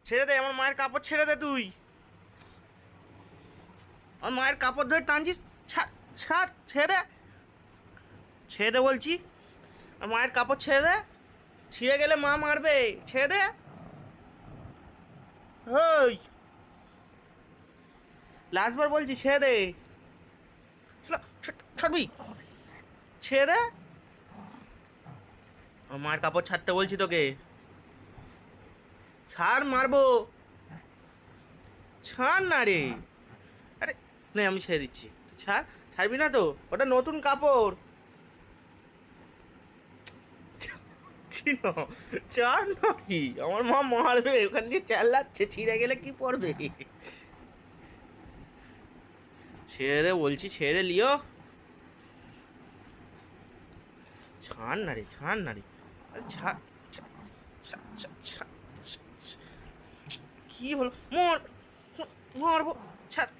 ছেড়ে দে, আমার মায়ের কাপড় ছেড়ে দে তুই। আমার মায়ের কাপড় ধরে টানছিস। ছাড়, ছাড়, ছেড়ে দে, ছেড়ে দে বলছি। আর মায়ের কাপড় ছেড়ে দে, ছিঁড়ে গেলে মা মারবে। ছেড়ে দে। ওই লাস্টবার বলছি, ছেড়ে দে। ছাড়বি, ছেড়ে দে। আমার মায়ের কাপড় ছাড়তে বলছি তোকে। ছাড়, মারবো। ছাড় না রে। আরে নে, আমি ছেড়ে দিচ্ছি, তুই ছাড়। ছাড়বি না তো? ওটা নতুন কাপড়। ছিল, ছাড় না। কি আমার মা মারবে, ওখান দিয়ে চেল্লাচ্ছে, ছিঁড়ে গেলে কি পড়বে? ছেড়ে দে বলছি, ছেড়ে দে লিও। ছাড় না রে, ছাড় না রে। আরে ছাড়। ছাড়, ছাড়, ছাড়, ছাড়, ছাড়, ছাড়। কি হলো? মারবো। ছাড়।